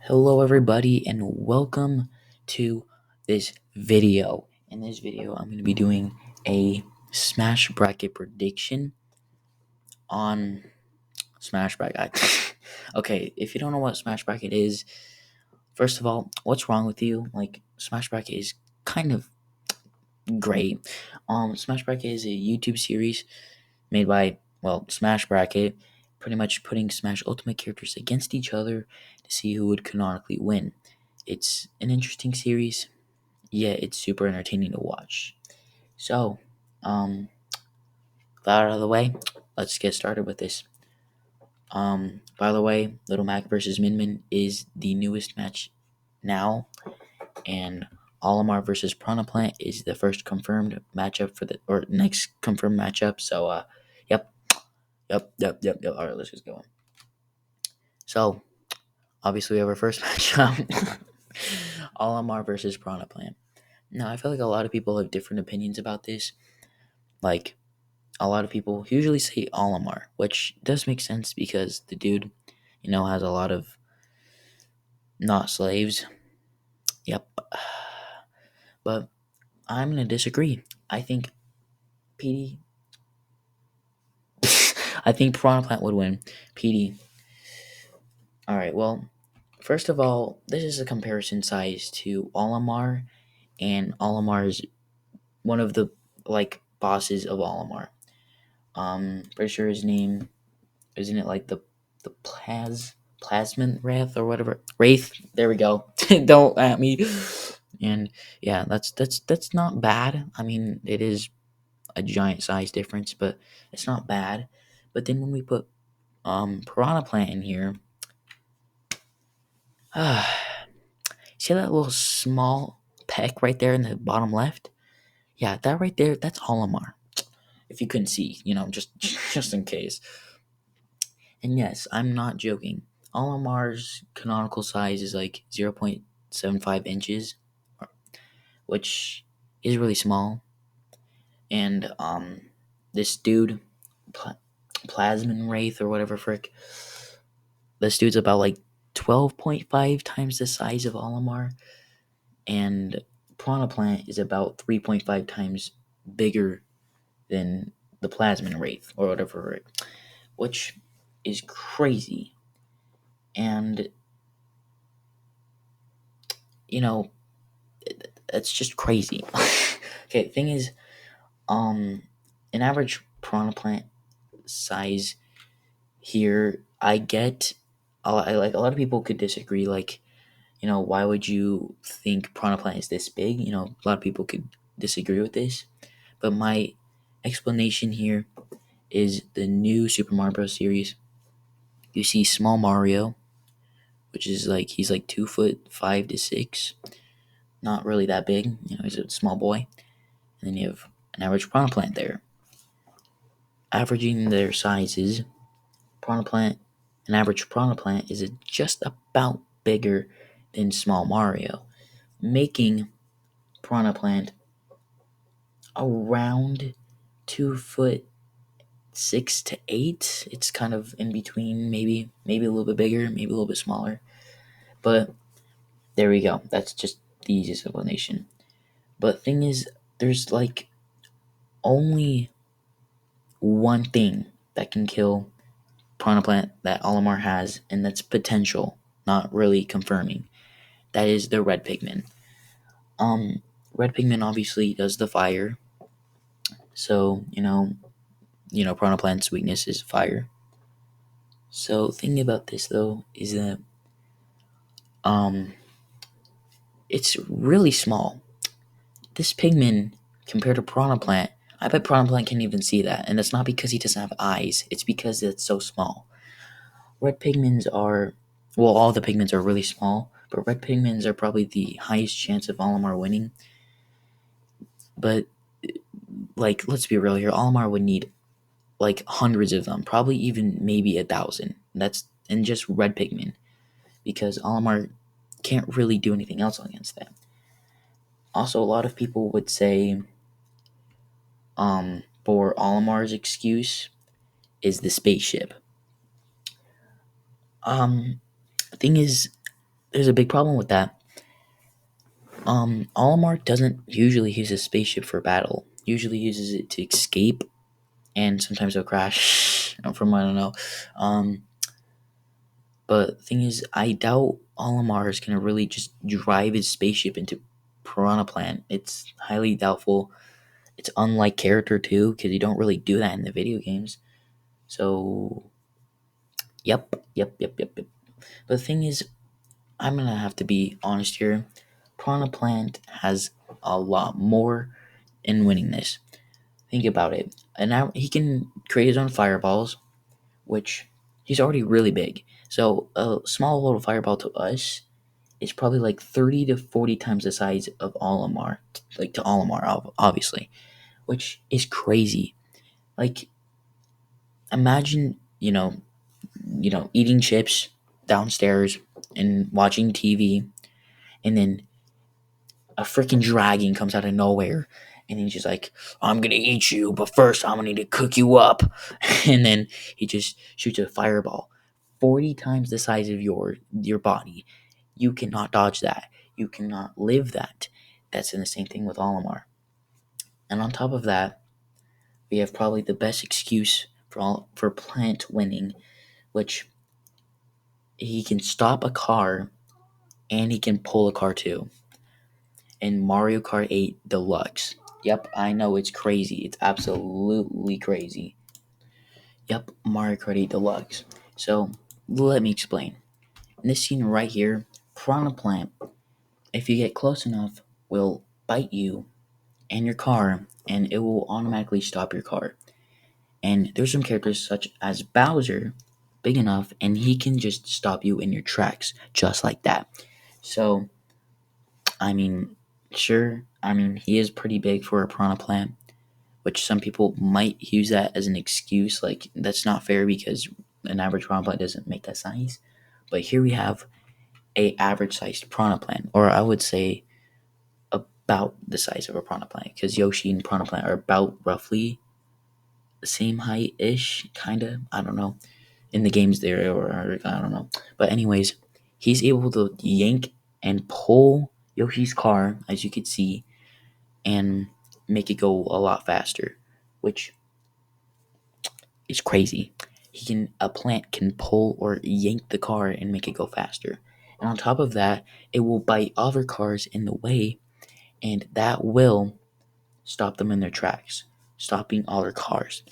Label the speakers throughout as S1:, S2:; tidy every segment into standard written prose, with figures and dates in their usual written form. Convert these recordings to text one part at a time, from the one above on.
S1: Hello, everybody, and welcome to this video. In this video, I'm going to be doing a Smash Bracket prediction on Smash Bracket. Okay, if you don't know what Smash Bracket is, first of all, what's wrong with you? Like, Smash Bracket is kind of great. Smash Bracket is a YouTube series made by, Smash Bracket, pretty much putting Smash Ultimate characters against each other to see who would canonically win. It's an interesting series. Yeah, it's super entertaining to watch. So, um, that out of the way, let's get started with this. By the way, Little Mac versus Min Min is the newest match now, and Olimar versus Prana Plant is the first confirmed matchup or next confirmed matchup. So, yep, yep. All right, let's just go. So, obviously, we have our first matchup: Olimar versus Prana Plant. Now, I feel like a lot of people have different opinions about this. Like, a lot of people usually say Olimar, which does make sense because the dude, has a lot of not slaves. Yep. But I'm going to disagree. I think PD. I think Piranha Plant would win. PD. All right, well, first of all, this is a comparison size to Olimar, and Olimar is one of the, bosses of Olimar. Pretty sure his name, isn't it like the Plasman Wrath or whatever? Wraith. There we go. Don't at me. And yeah, that's not bad. I mean, it is a giant size difference, but it's not bad. But then when we put Piranha Plant in here, see that little small peck right there in the bottom left? Yeah, that right there, that's Olimar. If you couldn't see, just just in case. And yes, I'm not joking. Olimar's canonical size is like 0.75 inches, which is really small. And this dude, Plasmin Wraith or whatever frick, this dude's about like 12.5 times the size of Olimar, and Piranha Plant is about 3.5 times bigger than the Plasmin Wraith or whatever, which is crazy. And you know, that's just crazy. Okay, thing is, an average Piranha Plant size here, I get. Like a lot of people could disagree. Like, why would you think Piranha Plant is this big? A lot of people could disagree with this, but my explanation here is the new Super Mario Bros. Series. You see small Mario, which is like he's like 2'5" to 6", not really that big. He's a small boy. And then you have an average Piranha Plant there. Averaging their sizes, Piranha Plant, an average Piranha Plant is just about bigger than small Mario, making Piranha Plant around 2'6" to 8". It's kind of in between, maybe a little bit bigger, maybe a little bit smaller. But there we go. That's just the easiest explanation. But thing is, there's like only one thing that can kill Piranha Plant that Olimar has, and that's potential, not really confirming. That is the red pigment. Red pigment obviously does the fire. So, Piranha Plant's weakness is fire. So, thinking about this though is that um it's really small. This pigment compared to Piranha Plant, I bet Piranha Plant can't even see that, and that's not because he doesn't have eyes. It's because it's so small. Red pigments are, all the pigments are really small, but red pigments are probably the highest chance of Olimar winning. But like, let's be real here, Olimar would need like hundreds of them, probably even maybe 1,000. That's in just red pigment, because Olimar can't really do anything else against that. Also, a lot of people would say, for Olimar's excuse is the spaceship. Thing is, there's a big problem with that. Olimar doesn't usually use a spaceship for battle. Usually uses it to escape, and sometimes it'll crash. From what I don't know. But the thing is, I doubt Olimar is gonna really just drive his spaceship into Piranha Plant. It's highly doubtful. It's unlike character too, because you don't really do that in the video games. So, yep. But the thing is, I'm gonna have to be honest here. Piranha Plant has a lot more in winning this. Think about it. And now he can create his own fireballs, which he's already really big. So a small little fireball to us is probably like 30 to 40 times the size of Olimar, like to Olimar, obviously, which is crazy. Like, imagine, eating chips downstairs and watching TV, and then a freaking dragon comes out of nowhere, and he's just like, I'm gonna eat you, but first I'm gonna need to cook you up. And then he just shoots a fireball 40 times the size of your body. You cannot dodge that. You cannot live that. That's in the same thing with Olimar. And on top of that, we have probably the best excuse for Plant winning, which he can stop a car and he can pull a car too. In Mario Kart 8 Deluxe. Yep, I know it's crazy. It's absolutely crazy. Yep, Mario Kart 8 Deluxe. So, let me explain. In this scene right here, Piranha Plant, if you get close enough, will bite you and your car, and it will automatically stop your car. And there's some characters such as Bowser, big enough, and he can just stop you in your tracks, just like that. So, I mean, sure, he is pretty big for a Piranha Plant, which some people might use that as an excuse. Like, that's not fair because an average Piranha Plant doesn't make that size. But here we have a average sized Piranha Plant, or I would say about the size of a Piranha Plant, because Yoshi and Piranha Plant are about roughly the same height ish, kind of. I don't know. In the games there, or I don't know. But anyways, he's able to yank and pull Yoshi's car, as you can see, and make it go a lot faster, which is crazy. A plant can pull or yank the car and make it go faster. And on top of that, it will bite other cars in the way, and that will stop them in their tracks, stopping other cars.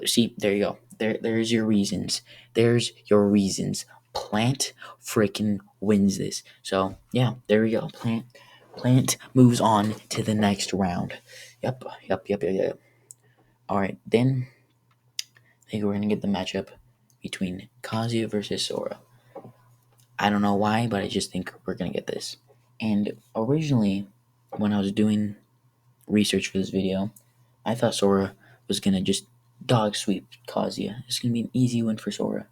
S1: See, there you go. There's your reasons. There's your reasons. Plant freaking wins this. So yeah, there we go. Plant moves on to the next round. Yep. All right, then I think we're gonna get the matchup between Kazuya versus Sora. I don't know why, but I just think we're gonna get this. And originally, when I was doing research for this video, I thought Sora was gonna just dog sweep Kazuya. It's gonna be an easy win for Sora.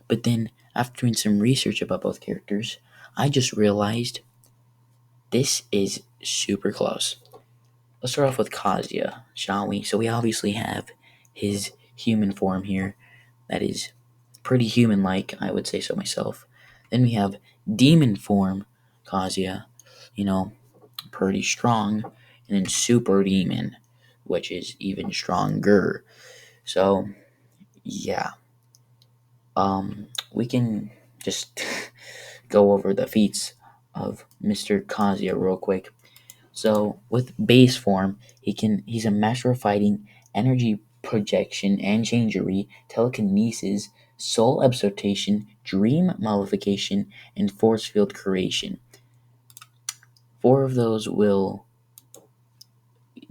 S1: But then, after doing some research about both characters, I just realized this is super close. Let's start off with Kazuya, shall we? So we obviously have his human form here that is pretty human-like, I would say so myself. Then we have demon form Kazuya, pretty strong, and then super demon, which is even stronger. So yeah, we can just go over the feats of Mr. Kazuya real quick. So with base form, he's a master of fighting, energy projection and changery, telekinesis, soul absorption, dream modification, and force field creation. 4 of those will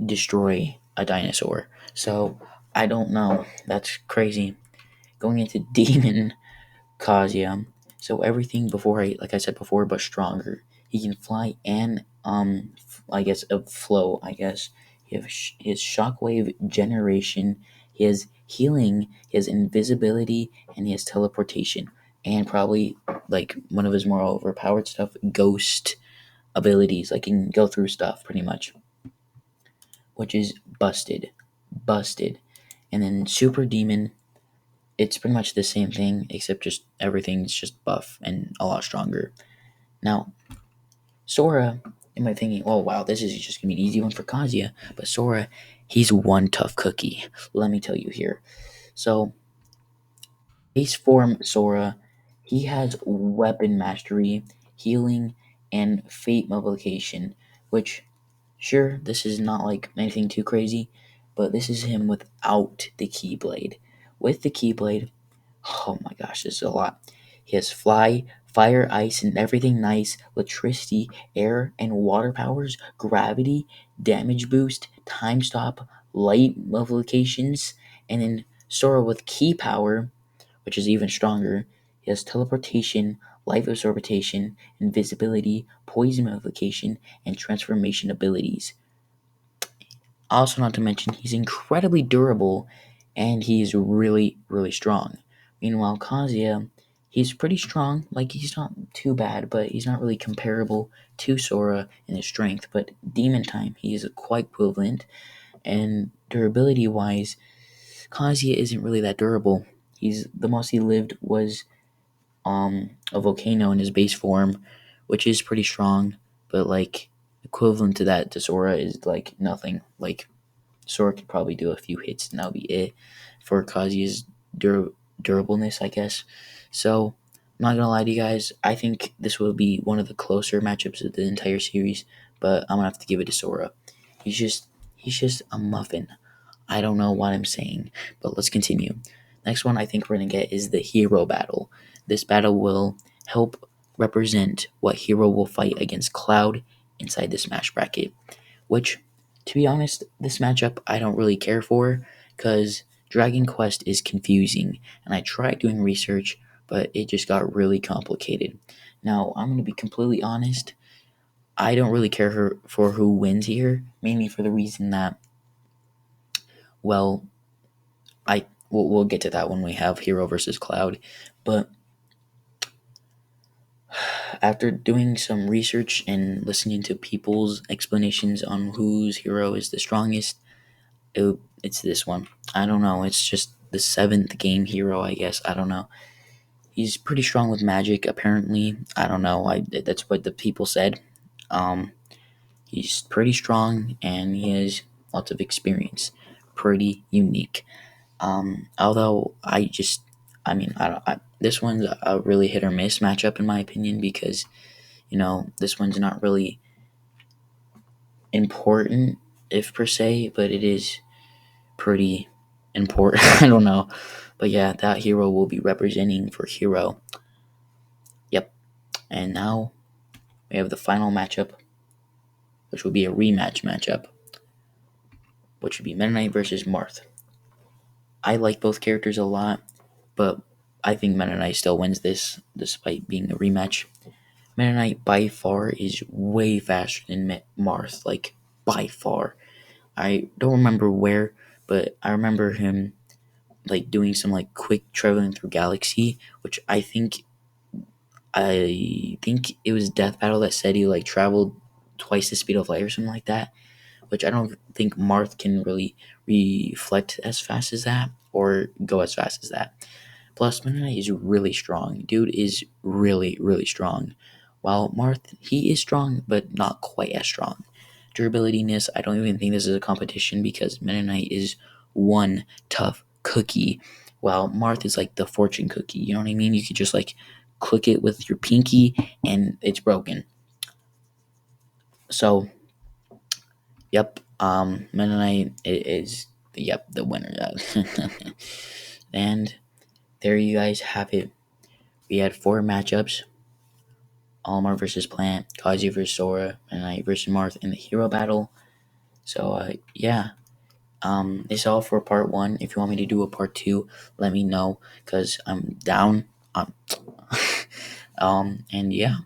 S1: destroy a dinosaur. So I don't know. That's crazy. Going into demon Kazuya. So everything like I said before, but stronger. He can fly and I guess flow. I guess he has shockwave generation. He has healing. He has invisibility, and he has teleportation. And probably like one of his more overpowered stuff, ghost abilities. Like he can go through stuff pretty much, which is busted. And then super demon, it's pretty much the same thing, except just everything's just buff and a lot stronger. Now, Sora, am I thinking, oh wow, this is just gonna be an easy one for Kazuya, but Sora, he's one tough cookie. Let me tell you here. So, base form Sora, he has weapon mastery, healing, and fate multiplication, which, sure, this is not like anything too crazy, but this is him without the Keyblade. With the Keyblade, oh my gosh, this is a lot. He has fly, fire, ice, and everything nice, electricity, air, and water powers, gravity, damage boost, time stop, light modifications, and then Sora with key power, which is even stronger. He has teleportation, life absorption, invisibility, poison modification, and transformation abilities. Also, not to mention, he's incredibly durable and he's really, really strong. Meanwhile, Kazuya, he's pretty strong. Like, he's not too bad, but he's not really comparable to Sora in his strength. But Demon Time, he is quite equivalent. And durability wise, Kazuya isn't really that durable. He's the most he lived was a volcano in his base form, which is pretty strong, but like equivalent to that to Sora is like nothing. Like Sora could probably do a few hits and that'll be it for Kazuya's durableness, I guess. So I'm not gonna lie to you guys, I think this will be one of the closer matchups of the entire series, but I'm gonna have to give it to Sora. He's just a muffin. I don't know what I'm saying, but let's continue. Next one I think we're going to get is the hero battle. This battle will help represent what hero will fight against Cloud inside the Smash bracket, which, to be honest, this matchup I don't really care for because Dragon Quest is confusing, and I tried doing research, but it just got really complicated. Now, I'm going to be completely honest. I don't really care for who wins here, mainly for the reason that, well, we'll get to that when we have Hero versus Cloud. But after doing some research and listening to people's explanations on whose hero is the strongest, it's this one. I don't know. It's just the seventh game hero, I guess. I don't know. He's pretty strong with magic, apparently. I don't know. That's what the people said. Um, he's pretty strong and he has lots of experience. Pretty unique. Although I don't. This one's a really hit or miss matchup in my opinion because this one's not really important if per se, but it is pretty important. I don't know, but yeah, that hero will be representing for hero. Yep, and now we have the final matchup, which will be a rematch matchup, which would be Meta Knight versus Marth. I like both characters a lot, but I think Meta Knight still wins this despite being a rematch. Meta Knight by far is way faster than Marth, like by far. I don't remember where, but I remember him like doing some like quick traveling through galaxy, which I think it was Death Battle that said he like traveled twice the speed of light or something like that, which I don't think Marth can really reflect as fast as that or go as fast as that. Plus, Meta Knight is really strong. Dude is really, really strong. While Marth, he is strong, but not quite as strong. Durabilityness, I don't even think this is a competition because Meta Knight is one tough cookie, while Marth is like the fortune cookie. You know what I mean? You could just like click it with your pinky and it's broken. So, yep, Meta Knight is, yep, the winner. And there you guys have it. We had 4 matchups. Olimar versus Plant, Kazuya versus Sora, and Knight versus Marth in the hero battle. So yeah, this is all for part 1. If you want me to do a part 2, let me know because I'm down. And yeah,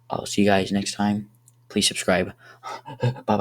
S1: I'll see you guys next time. Please subscribe. Bye bye.